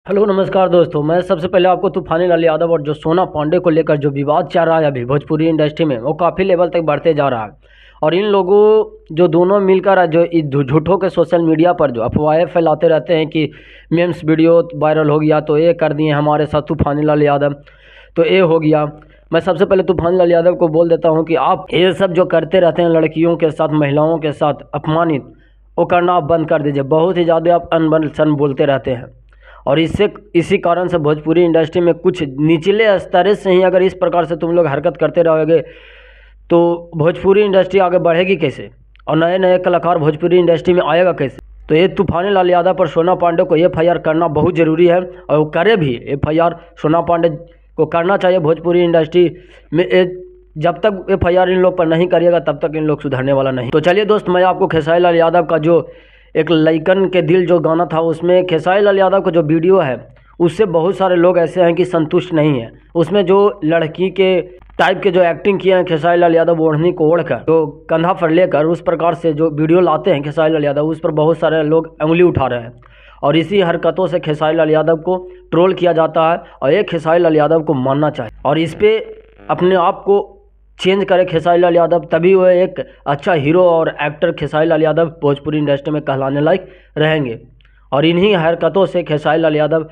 Hello नमस्कार दोस्तों। मैं सबसे पहले आपको तूफानी लाल यादव और जो सोना पांडे को लेकर जो विवाद चल रहा है अभी भोजपुरी इंडस्ट्री में, वो काफ़ी लेवल तक बढ़ते जा रहा है। और इन लोगों जो दोनों मिलकर जो झूठों के सोशल मीडिया पर जो अफवाहें फैलाते रहते हैं कि मेम्स वीडियो वायरल हो गया तो ये कर दिए हमारे साथ तूफानी लाल यादव, तो ये हो गया। मैं सबसे पहले तूफानी लाल यादव को बोल देता हूँ कि आप ये सब जो करते रहते हैं लड़कियों के साथ, महिलाओं के साथ अपमानित, वो करना आप बंद कर दीजिए। बहुत ही ज़्यादा आप अनबन सन बोलते रहते हैं और इसी कारण से भोजपुरी इंडस्ट्री में कुछ निचले स्तर से ही अगर इस प्रकार से तुम लोग हरकत करते रहोगे तो भोजपुरी इंडस्ट्री आगे बढ़ेगी कैसे और नए नए कलाकार भोजपुरी इंडस्ट्री में आएगा कैसे। तो ये तूफानी लाल यादव पर सोना पांडे को एफआईआर करना बहुत ज़रूरी है और वो करे भी। एफआईआर सोना पांडे को करना चाहिए भोजपुरी इंडस्ट्री में। जब तक एफआईआर इन लोग पर नहीं करिएगा तब तक इन लोग सुधरने वाला नहीं। तो चलिए दोस्त, मैं आपको खेसारी लाल यादव का जो एक लइकन के दिल जो गाना था, उसमें खेसारी लाल यादव का जो वीडियो है उससे बहुत सारे लोग ऐसे हैं कि संतुष्ट नहीं है। उसमें जो लड़की के टाइप के जो एक्टिंग किए हैं खेसारी लाल यादव, ओढ़नी को ओढ़कर जो कंधा पर लेकर उस प्रकार से जो वीडियो लाते हैं खेसारी लाल यादव, उस पर बहुत सारे लोग उंगली उठा रहे हैं और इसी हरकतों से खेसारी लाल यादव को ट्रोल किया जाता है। और ये खेसारी लाल यादव को मानना चाहिए और इस पर अपने आप को चेंज करे खेसारी लाल यादव, तभी वह एक अच्छा हीरो और एक्टर खेसारी लाल यादव भोजपुरी इंडस्ट्री में कहलाने लायक रहेंगे। और इन्हीं हरकतों से खेसारी लाल यादव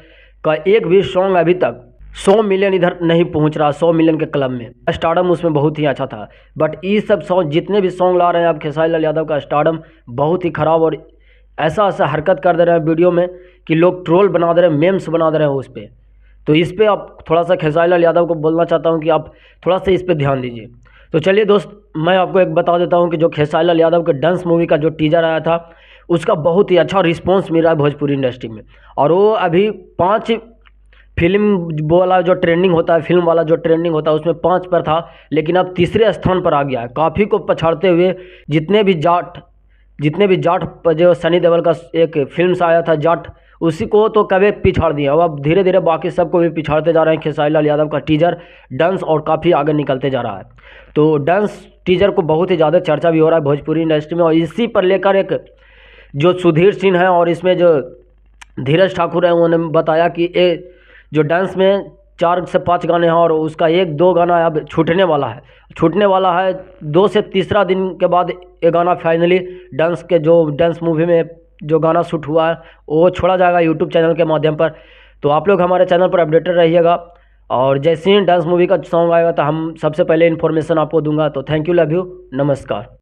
का एक भी सॉन्ग अभी तक 100 मिलियन इधर नहीं पहुंच रहा। 100 मिलियन के क्लब में स्टारडम उसमें बहुत ही अच्छा था, बट ये सब सॉन्ग जितने भी सॉन्ग ला रहे हैं अब खेसारी लाल यादव का स्टारडम बहुत ही ख़राब और ऐसा ऐसा हरकत कर दे रहे हैं वीडियो में कि लोग ट्रोल बना दे रहे हैं, मेम्स बना दे रहे हैं उस पर। तो इस पर आप थोड़ा सा खेसारी लाल यादव को बोलना चाहता हूँ कि आप थोड़ा सा इस पर ध्यान दीजिए। तो चलिए दोस्त, मैं आपको एक बता देता हूँ कि जो खेसारी लाल यादव के डांस मूवी का जो टीजर आया था उसका बहुत ही अच्छा रिस्पांस मिल रहा है भोजपुरी इंडस्ट्री में। और वो अभी 5 फिल्म वाला जो ट्रेंडिंग होता है, फिल्म वाला जो ट्रेंडिंग होता है उसमें 5 पर था, लेकिन अब तीसरे स्थान पर आ गया है। काफ़ी को पछाड़ते हुए जितने भी जाट पर जो सनी देओल का एक फिल्म से आया था जाट, उसी को तो कभी पिछाड़ दिया। अब धीरे धीरे बाकी सबको भी पिछाड़ते जा रहे हैं खेसारी लाल यादव का टीजर डांस और काफ़ी आगे निकलते जा रहा है। तो डांस टीजर को बहुत ही ज़्यादा चर्चा भी हो रहा है भोजपुरी इंडस्ट्री में और इसी पर लेकर एक जो सुधीर सिंह है और इसमें जो धीरज ठाकुर है उन्होंने बताया कि ये जो डांस में 4 से 5 गाने हैं और उसका 1-2 गाना अब छूटने वाला है 2 से तीसरा दिन के बाद ये गाना फाइनली डांस मूवी में जो गाना शूट हुआ है वो छोड़ा जाएगा यूट्यूब चैनल के माध्यम पर। तो आप लोग हमारे चैनल पर अपडेटेड रहिएगा और जैसे ही डांस मूवी का सॉन्ग आएगा तो हम सबसे पहले इन्फॉर्मेशन आपको दूंगा। तो थैंक यू, लव यू, नमस्कार।